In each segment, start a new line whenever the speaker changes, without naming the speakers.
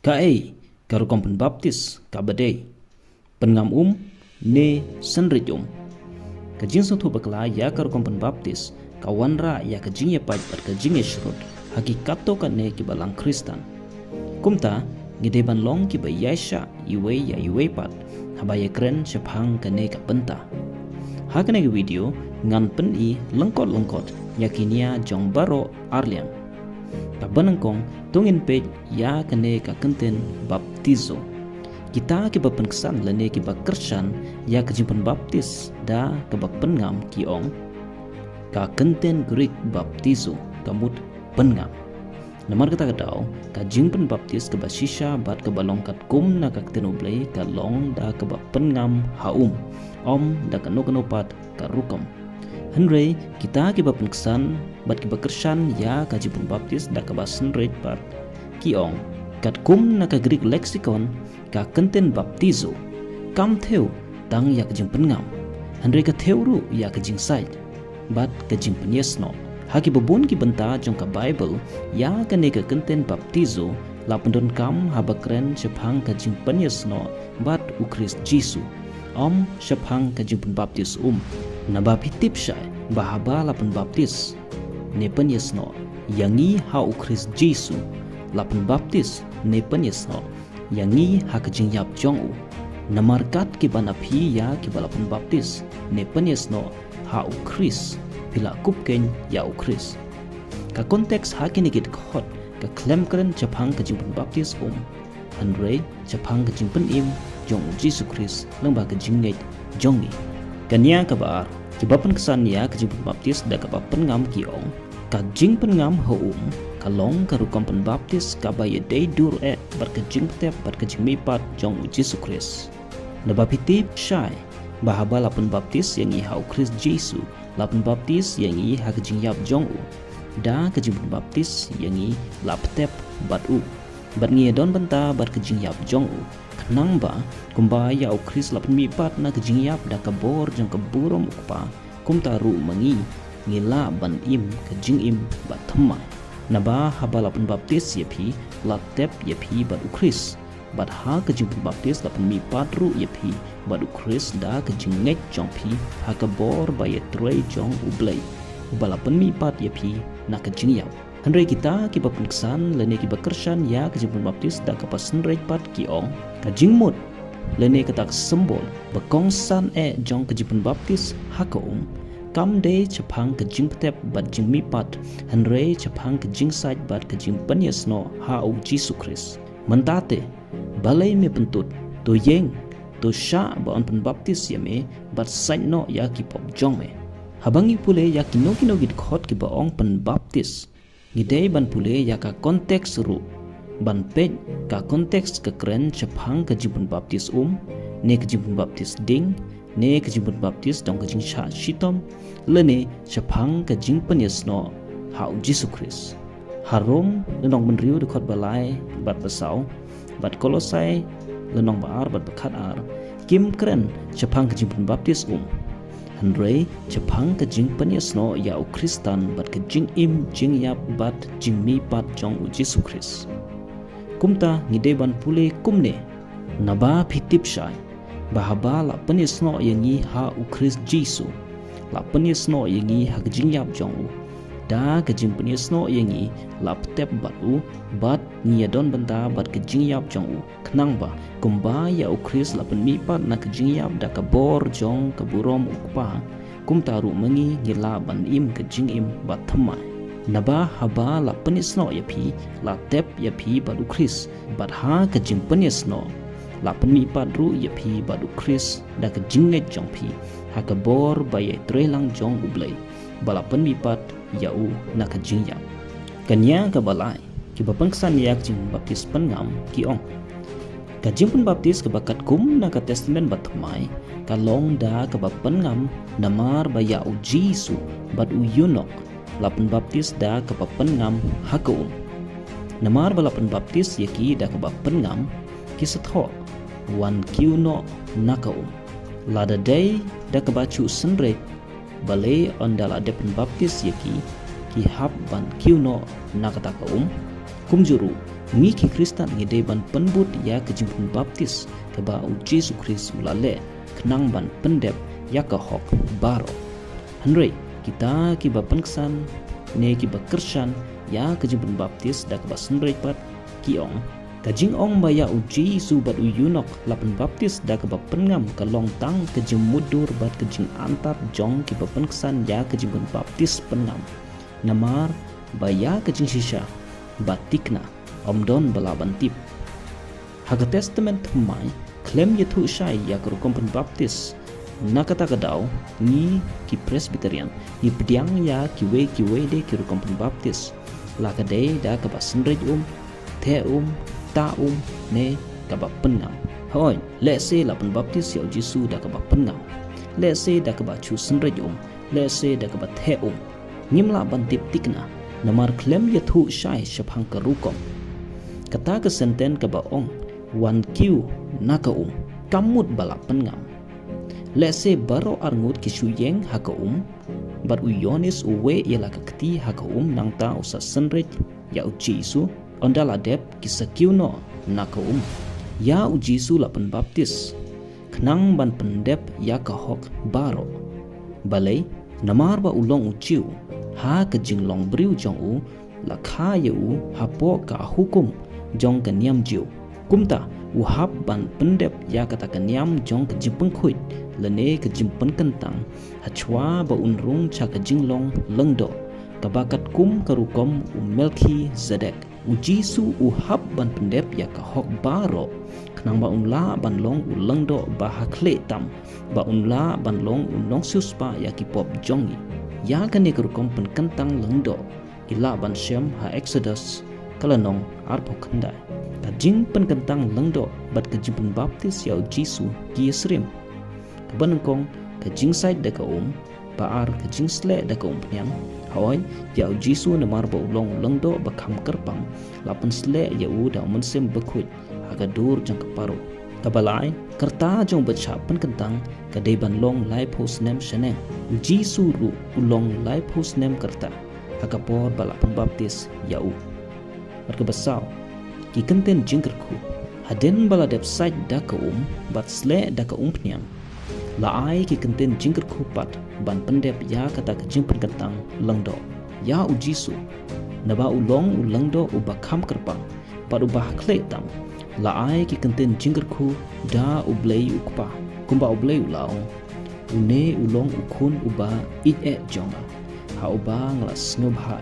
Kae karukom penbaptis kabade pengam ne senrit kajing satu bakla ya karukom penbaptis kawanra ya kajing ya paj par kajing ya shrut hakikato kane kibalang Kristan kumta gideban long ki bayasha iwe pat habaya kren sephang kane ka benta hakane video ngan pen I lengkot yakinia jong baro arlian kabanangkong tungin page ya kane ka kenten baptizo kita ke kesan lene ke kersan ya kejimpan baptis da ke pengam kiong ka kenten Greek baptizo kamut pengam namar kata kadau ka jimpan baptis ke basisha bat ke balongkat kum na ka tenoble ka long da ke pengam haum om da kanopat ka rukom Henry kita ke kesan bat ke kersan ya ka jimpan baptis da ke basenret bat kiong kat kum na ka Greek lexicon ka kenten baptizo kam theo tang ya kajing pengam Henry ka theuru ya kajing side bat kajing penyesno haki babon ki benta jong ka Bible ya ka ne ka kenten baptizo la pendon kam habakren sephang kajing penyesno bat ukris Jisu om sephang kajing penbaptis na bapitip syai bahaba la penbaptis ne penyesno yangi ha ukris Jisu la penbaptis ne penyesno yangi hakajing yap jongu namarkat ki banapi ya ki balapun baptis ne penyesno ha ukris bila kupken ya ukris ka konteks hakini git khot ka klem keren chapang kajing baptis Andre chapang kajing penim jong Yesus Kris lembah kajing net jongi kania kabar kibapan kesan ya kajing baptis da ka pengam kiong kajing pengam kalong karukom penbaptis kabaya day dur berkejing tep berkejing mipat jong Yesus Kris nabapitip syai bahaba lapun baptis yang ihau Kris Jesu lapun baptis yang ha kejing yap jong da kejing baptis yang I laptep batu bat don benta bat kejing yap jong kenang ba kumbaya au Kris lapun mipat na kejing yap da kabor jong keburom ukpa kum taru mangi ngila ban im kejing im bat themai naba haba lapun baptis yapi latep yapi bat ukris bat ha kejing baptis lapun mi patru yapi bat ukris da kejing ngek jongpi ha kabor bayet trei jong ublai balapun mi pat yapi na kejing yap Henry kita ki bapun kesan lene ki bakersan ya kejing baptis da kapasen rei pat kiong kejing mut lene ketak sembol bakongsan jong kejing baptis ha kam de chapang kejing petep bat jing mipat Henry chapang kejing side bat kejing penyesno ha u Yesus Kris mentate balai me pentut to yeng to sha ba on penbaptis yame bat side no ya ki pop jong me habangi pule ya kino git khot ki ba ong penbaptis ngidei ban pule ya ka konteks ru ban pej ka konteks ke keren chapang kejing penbaptis ne kejing penbaptis ding ne kejing baptis dong kejing sha shitom lene chapang kejing penyesno hau Yesus Kris harom lenong menriu de khot balai bat basau bat kolosai lenong baar bat bakat ar kim keren chapang kejing baptis Henry chapang kejing penyesno ya u Kristan bat kejing im jing yap bat jing mi pat jong u Yesus Kris kumta ngideban pule kumne naba pitip syai bahaba la penyesno yangi ha ukris Jisu la penyesno yangi ha kejing yap jong da kejing penyesno yangi la petep batu bat niadon benta bat kejing yap jong kenang ba kumba ya ukris la penmipat na kejing yap da kabor jong keburom ukpa kum taru mengi ngila ban im kejing im bat themai naba haba la penyesno yapi la tep yapi bat ukris bat ha kejing penyesno la penmipat ru yapi badu Kris da kejinget jongpi ha kabor baye trelang jong ublai bala penmipat yau na kejing yap kanya ka balai ki bapangsan yak jing baptis pengam kiong kajing pun baptis ke bakat kum na ka testament batmai kalong da ka bapengam namar baya u Jisu bat u yunok la baptis da ka bapengam hakum namar bala baptis yaki da ka bapengam kisatho wan kiuno nakau lada day da kebacu senret balai ondala de penbaptis yaki ki hab ban kiuno nakata kumjuru ngi ki Kristan ngi de ban penbut ya kejing baptis ke ba u Jesu Kris ulale kenang ban pendep ya ka hok baro Henry kita ki ba penkesan ne ki ba kersan ya kejing baptis da ke ba senrei pat ki ong kajing ong ba ya u Jesu bat u yunok lapen baptis da ke ba pengam ka long tang kejing mudur bat kejing antar jong ki ba penkesan ya kejing baptis pengam namar ba ya kejing shisha batikna omdon balaban tip haga testament mai klaim yetu shai ya kerukom baptis nakata kadau ni ki presbyterian ni pediang ya kiwe de kerukom baptis lakade da ka basenrej te ta ne ka ba pengam hoi let's say lapan baptis ya Jesu da ka ba pengam let's say da ka ba chu senrej let's say da ka ba te ngimla ban tip tikna namar klaim yetu shai shapang kerukom kata ke senten ke baong 1Q naka kamut balap pengam let's say baro arngut kisuyeng haka bat uyonis uwe ialah kekti haka nang ta usa senrej ya Jesu ondala dep kisakiuno naka ya Jesu lapan baptis kenang ban pendep ya kahok baro balai namar ba ulong uciu ha kejing long briu jong lakha yu hapo ka hukum jong kaniam jiu kumta uhap ban pendep ya kata kaniam jong ke jimpeng khuit lene ke jimpen kentang hachwa ba unrung cha ke jinglong lengdo kabakat kum karukom Melki Zedek Jesu uhap ban pendep ya ka hok baro kenang ba unla ban long ulengdo ba hakle tam ba unla ban long unong suspa ya ki pop jongi ya kane karukom pen kentang lengdo ila ban syam ha Exodus kalanong arpo kendai kajing penkentang lengdo bat kajing baptis ya Jesu ki Yesrim kebanengkong kajing side deka baar kajing sle deka penyang hawai ya Jesu namar ba ulong lengdo bakam kerpang lapan sle ya da mensem bekuit aga dur jang keparo kabalai kerta jong baca penkentang kadai ban long lai post nem sheneng Jesu ru ulong lai post nem kerta aga por balapan baptis ya berkebesau ki kenten jingkerku haden bala website daka bat sle daka penyang laai ki kenten jingkerku pat ban pendep ya kata kejing penkentang lengdo ya Jesu naba ulong ulengdo ubakam kerpang pat ubah kletam laai ki kenten jingkerku da ublei ukpa kumba ublei ulaong une ulong ukun uba jonga ha uba nglas ngobha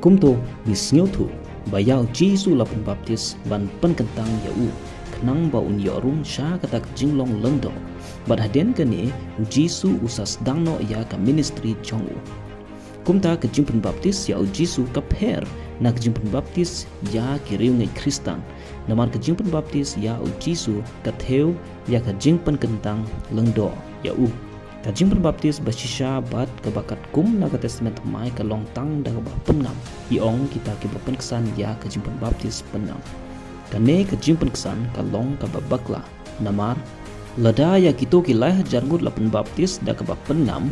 kumto nisnyotu bayau Jesu lapun baptis ban penkentang yau kenang ba un yorum sha kata jinglong lengdo bat haden kene Jesu usas dangno ya ka ministry jongu kumta ke jimpen baptis ya Jesu ka per na ke jimpen baptis ya kiriung Kristan namar ke jimpen baptis ya Jesu ka theu ya ka jingpen kentang lengdo yau kajing berbaptis basisha bat kebakat kum naga testament mai ke long tang da ba pengam iong kita ke kesan ya kajing berbaptis pengam kane kajing kesan kalong ka babakla namar lada ya kito ki lai jargut la baptis da ka ba pengam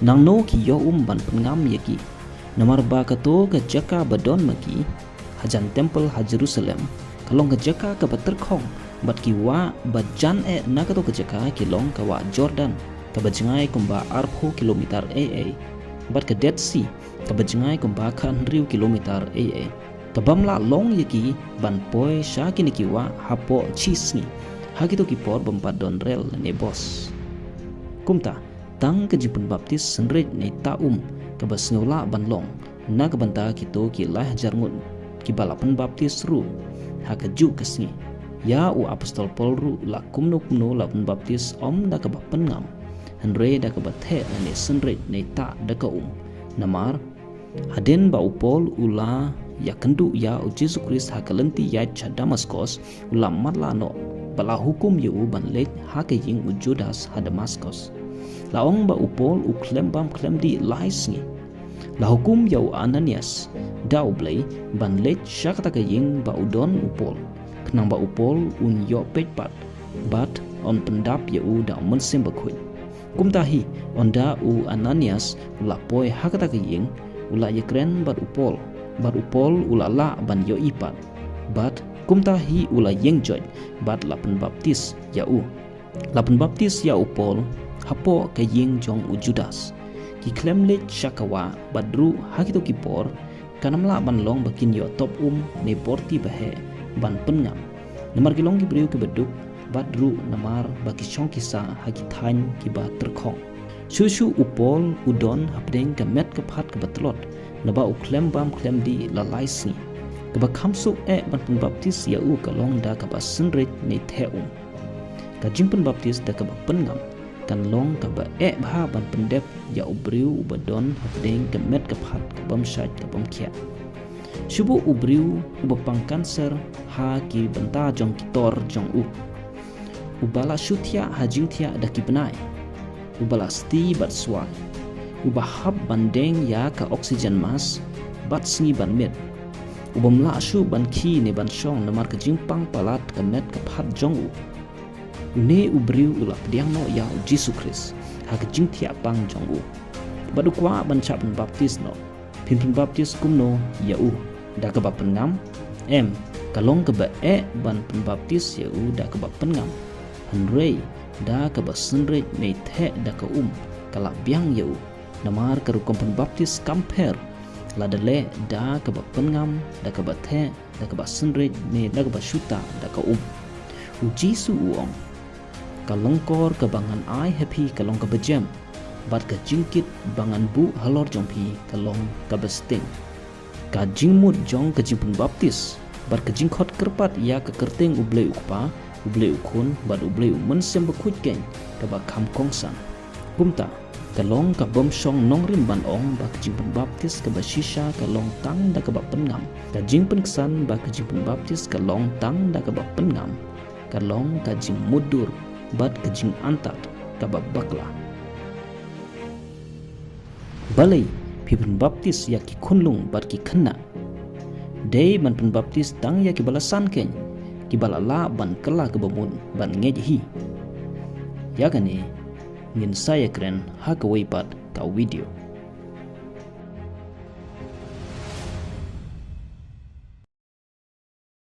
nang no ki yo ban pengam yaki namar ba ka to ka jaka badon maki hajan temple ha Jerusalem kalong ka jaka ka baterkhong bat ki wa bajan naga to ka jaka ki long ka wa Jordan kabajengai kumba arpo kilometer bat ke Dead Sea kabajengai kumba kan riu kilometer kabamla long yaki ban poi shaki nikiwa hapo chisni hagito kipor bempat don rel ne bos kumta tang kejipun baptis senret ne taum kabasngola ban long na kabanta kito ki lah jarngun ki balapan baptis ru hakaju kesni ya u apostol Paul ru la kumno lapan baptis da kabapen ngam Henry da kabathe ne senret ne ta da ka namar haden ba upol ula ya kendu ya Jesu Kris hakalenti ya cha Damaskos ula matla no bala hukum yu ban lek hakaying Judas ha Damaskus laong ba upol u klem di laisngi la hukum ya Ananias da ublei ban lek syakata kaying ba udon upol kenang ba upol un yo petpat bat on pendap yu da mensim bakuit kumtahi onda u Ananias ula poi hakata kaying ula yakren bat upol ula la ban yo ipat bat kumta hi ula yengjoj bat lapen baptis yau. Lapen baptis yau Paul hapo ke yeng jong u Judas ki klemlet shakawa badru hakito kipor kanamla ban long bakin yo top ne porti bahe ban pengam namar kilong ki breu ke beduk badru namar baki chong kisa haki thain ki ba terkhong shushu upol udon hapdeng ke met ke phat ke batlot naba u klem bam klem di la laisi ke ba khamsuk ban pen baptis ya u kalong da ka ba senret ne theum ka jingpen baptis da ka ba pengam kan long ka ba bha ban pendep ya ubriu ubadon hapdeng ke met ke phat ke bam shat ke bam khia shubu ubriu ubapang kanser ha ki banta jong kitor jong ubala shutia hajing thia da ki benai ubala sti bat swai ubahab bandeng ya ka oksigen mas bat sngi ban met ubamla shu ban ki ne ban shong namar ka jingpang palat ka met ka phat jong ne ubriu ulap diang no ya Jesu Christ ha ka jing thia pang jong badukwa ban chap baptis no pin baptis kumno ya da ka ba pengam kalong ka ba ban pen baptis ya da ka ba pengam hanrei da ka ba senret ne the da ka kala biang ya namar ka rukom pen baptis kamper ladale da ka ba pengam da ka ba the da ka ba senret ne da ka ba shuta da ka Jesu uong kalongkor ka bangan ai happy kalong ka bejam bat ka jingkit bangan bu halor jongpi kalong ka besting ka jingmut jong ka jingpun baptis bat ka jingkhot kerpat ya ka kerteng ublei ukpa ublei ukhun bat ublei mensem bekut geng ka ba kham kongsan kumta kalong ka bomsong nongrim ban ong ba ka jingpun baptis ka ba shisha kalong tang da ka ba pengam ka jingpun kesan ba ka jingpun baptis kalong tang da ka ba pengam kalong ka jing mudur bat ka jing antat ka ba bakla balai pipun baptis ya ki khunlung bat ki khanna dei man pun baptis tang ya ki balasan ken ki balala ban kala ke bamun ban ngej ya gane ngin saya kren ha ka wei pat ka video